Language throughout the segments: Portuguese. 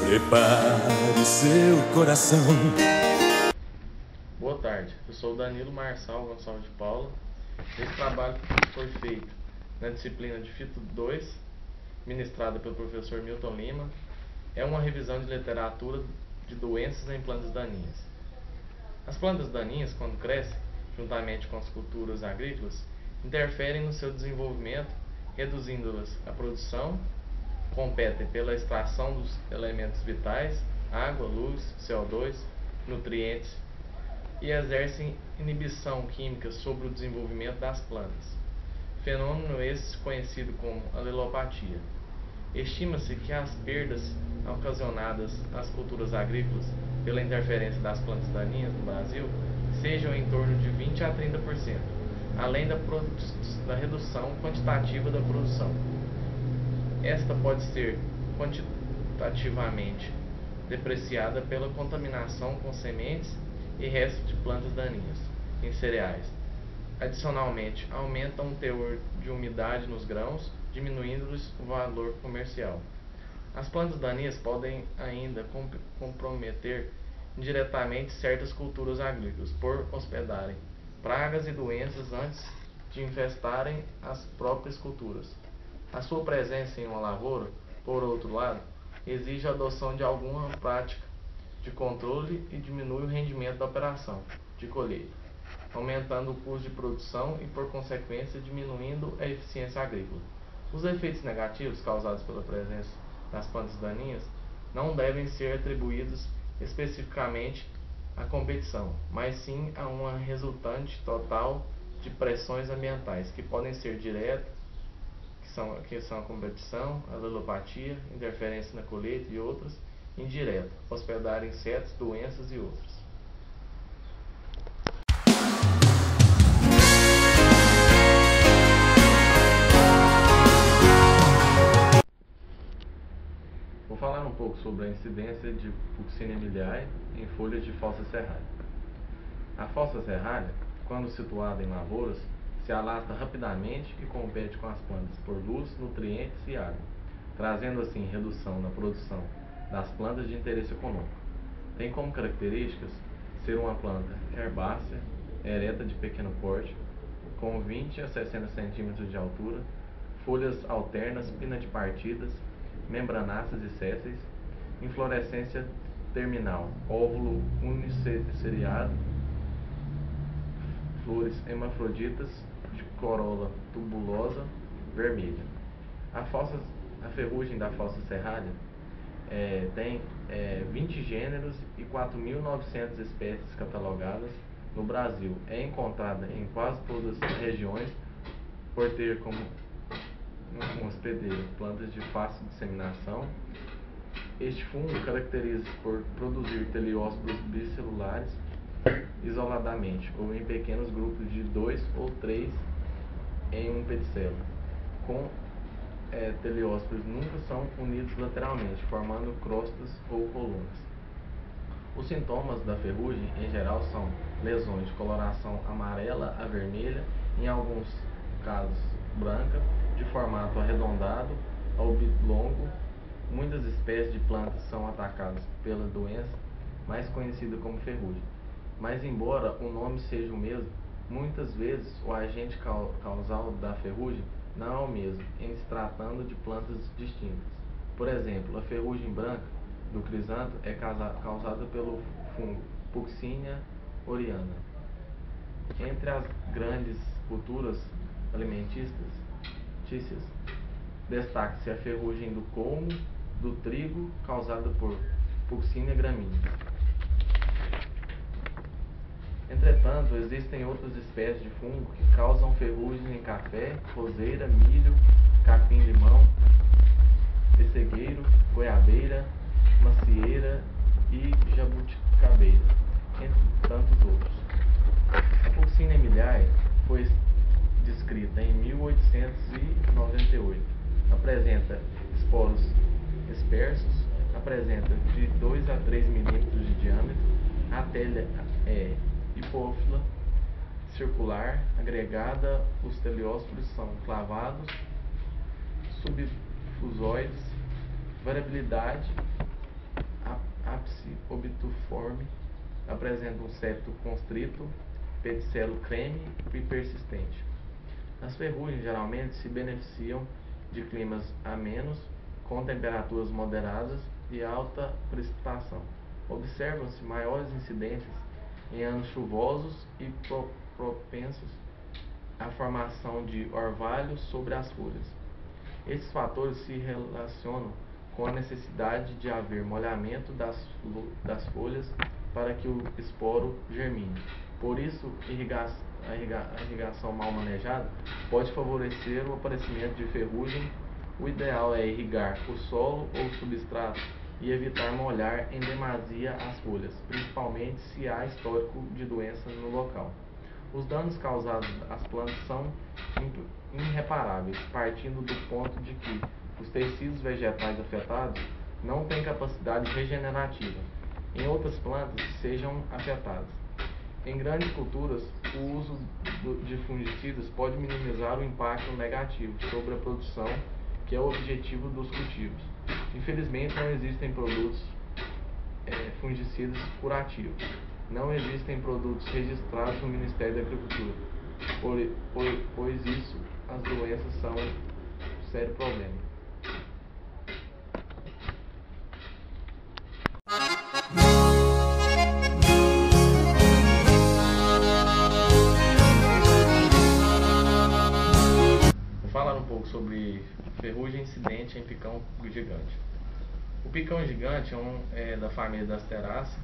Prepare seu coração. Boa tarde, eu sou Danilo Marçal Gonçalves de Paula. Esse trabalho foi feito na disciplina de Fito 2, ministrada pelo professor Milton Lima. É uma revisão de literatura de doenças em plantas daninhas. As plantas daninhas, quando crescem, juntamente com as culturas agrícolas, interferem no seu desenvolvimento, reduzindo-las a produção, competem pela extração dos elementos vitais, água, luz, CO2, nutrientes, e exercem inibição química sobre o desenvolvimento das plantas. Fenômeno esse conhecido como alelopatia. Estima-se que as perdas ocasionadas às culturas agrícolas pela interferência das plantas daninhas no Brasil sejam em torno de 20 a 30%, além da redução quantitativa da produção. Esta pode ser quantitativamente depreciada pela contaminação com sementes e restos de plantas daninhas em cereais. Adicionalmente, aumentam o teor de umidade nos grãos, diminuindo-lhes o valor comercial. As plantas daninhas podem ainda comprometer indiretamente certas culturas agrícolas por hospedarem pragas e doenças antes de infestarem as próprias culturas. A sua presença em uma lavoura, por outro lado, exige a adoção de alguma prática de controle e diminui o rendimento da operação de colheita, aumentando o custo de produção e, por consequência, diminuindo a eficiência agrícola. Os efeitos negativos causados pela presença das plantas daninhas não devem ser atribuídos especificamente à competição, mas sim a uma resultante total de pressões ambientais, que podem ser diretas, que são a competição, a alelopatia, interferência na colheita e outras, indireta, hospedar insetos, doenças e outros. Vou falar um pouco sobre a incidência de Fucsinia miliae em folhas de falsa serralha. A falsa serralha, quando situada em lavouras, se alastra rapidamente e compete com as plantas por luz, nutrientes e água, trazendo assim redução na produção das plantas de interesse econômico. Tem como características ser uma planta herbácea, ereta de pequeno porte, com 20 a 60 centímetros de altura, folhas alternas, pinatipartidas, membranáceas e sésseis, inflorescência terminal, óvulo uniceriado, flores hermafroditas de corola tubulosa, vermelha. A ferrugem da falsa serralha tem 20 gêneros e 4.900 espécies catalogadas no Brasil. É encontrada em quase todas as regiões por ter como um hospedeiro plantas de fácil disseminação. Este fungo caracteriza-se por produzir teleóspidos bicelulares isoladamente ou em pequenos grupos de 2 ou 3 em um pedicelo. Teleóspidos nunca são unidos lateralmente, formando crostas ou colunas. Os sintomas da ferrugem, em geral, são lesões de coloração amarela a vermelha, em alguns casos branca, de formato arredondado a oblongo. Muitas espécies de plantas são atacadas pela doença, mais conhecida como ferrugem. Mas, embora o nome seja o mesmo, muitas vezes o agente causal da ferrugem não é o mesmo, em se tratando de plantas distintas. Por exemplo, a ferrugem branca do crisanto é causada pelo fungo Fucsinia oriana. Entre as grandes culturas alimentícias, destaca-se a ferrugem do colmo, do trigo, causada por Fucsinia gramínea. Entretanto, existem outras espécies de fungo que causam ferrugem em café, roseira, milho, capim-limão, pessegueiro, goiabeira, macieira e jabuticabeira, entre tantos outros. A Fucsinia miliae foi descrita em 1898. Apresenta esporos dispersos, apresenta de 2 a 3 milímetros de diâmetro, a telha é hipófila, circular, agregada, os teleóspidos são clavados, subfusoides, variabilidade ápice obtuforme, apresenta um septo constrito, pedicelo creme e persistente. As ferrugens geralmente se beneficiam de climas amenos, com temperaturas moderadas e alta precipitação. Observam-se maiores incidências em anos chuvosos e propensos à formação de orvalhos sobre as folhas. Esses fatores se relacionam com a necessidade de haver molhamento das folhas para que o esporo germine. Por isso, a irrigação mal manejada pode favorecer o aparecimento de ferrugem. O ideal é irrigar o solo ou substrato e evitar molhar em demasia as folhas, principalmente se há histórico de doenças no local. Os danos causados às plantas são irreparáveis, partindo do ponto de que os tecidos vegetais afetados não têm capacidade regenerativa. Em outras plantas sejam afetadas. Em grandes culturas, o uso de fungicidas pode minimizar o impacto negativo sobre a produção, que é o objetivo dos cultivos. Infelizmente, não existem produtos fungicidas curativos. Não existem produtos registrados no Ministério da Agricultura, pois isso, as doenças são um sério problema. Vou falar um pouco sobre ferrugem incidente em picão gigante. O picão gigante é da família das teráceas,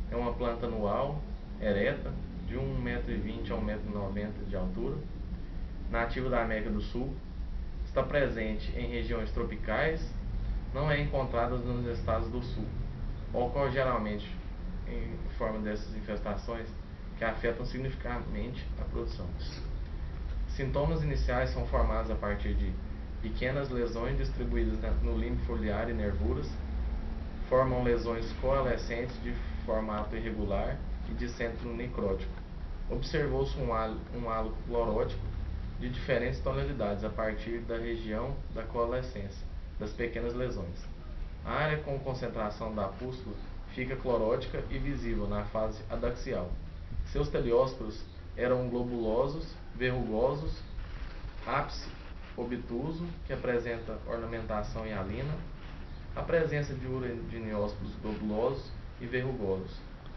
é uma planta anual, ereta, de 1,20 m a 1,90 m de altura, nativa da América do Sul, está presente em regiões tropicais, não é encontrada nos estados do Sul. Ocorre geralmente em forma dessas infestações que afetam significativamente a produção. Sintomas iniciais são formados a partir de pequenas lesões distribuídas no limbo foliar e nervuras, formam lesões coalescentes de formato irregular e de centro necrótico. Observou-se um halo clorótico de diferentes tonalidades a partir da região da coalescência das pequenas lesões. A área com concentração da pústula fica clorótica e visível na fase adaxial. Seus teleósporos eram globulosos, verrugosos, ápice obtuso, que apresenta ornamentação em alina, a presença de uridiniósporos globulosos e verrugosos,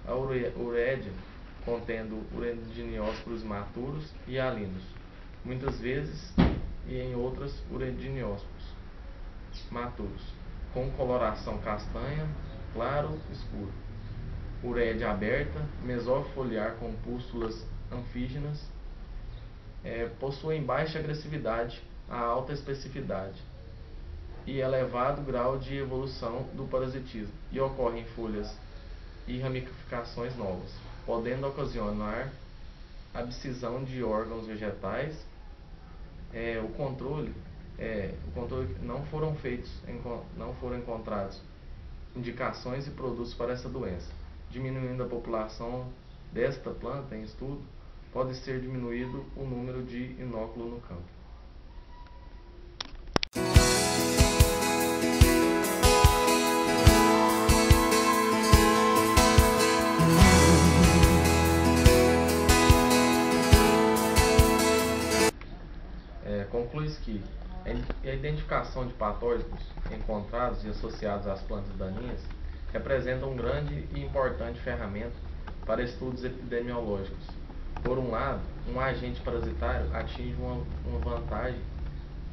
a urédia contendo uridiniósporos maturos e alinos, muitas vezes e em outras uridiniósporos maturos, com coloração castanha, claro, escuro, urédia aberta, mesófilo foliar com pústulas anfígenas, possuem baixa agressividade a alta especificidade e elevado grau de evolução do parasitismo, e ocorrem folhas e ramificações novas, podendo ocasionar abscisão de órgãos vegetais. O controle não foram encontrados indicações e produtos para essa doença, diminuindo a população desta planta em estudo, pode ser diminuído o número de inóculos no campo. Conclui-se que a identificação de patógenos encontrados e associados às plantas daninhas representa um grande e importante ferramenta para estudos epidemiológicos. Por um lado, um agente parasitário atinge uma vantagem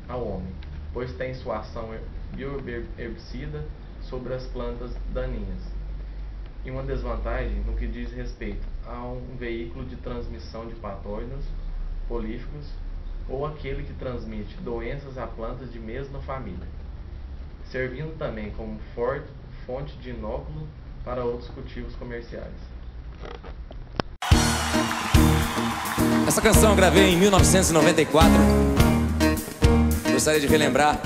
ao homem, pois tem sua ação bioherbicida sobre as plantas daninhas, e uma desvantagem no que diz respeito a um veículo de transmissão de patógenos prolíficos ou aquele que transmite doenças a plantas de mesma família, servindo também como fonte de inóculo para outros cultivos comerciais. Essa canção eu gravei em 1994. Gostaria de relembrar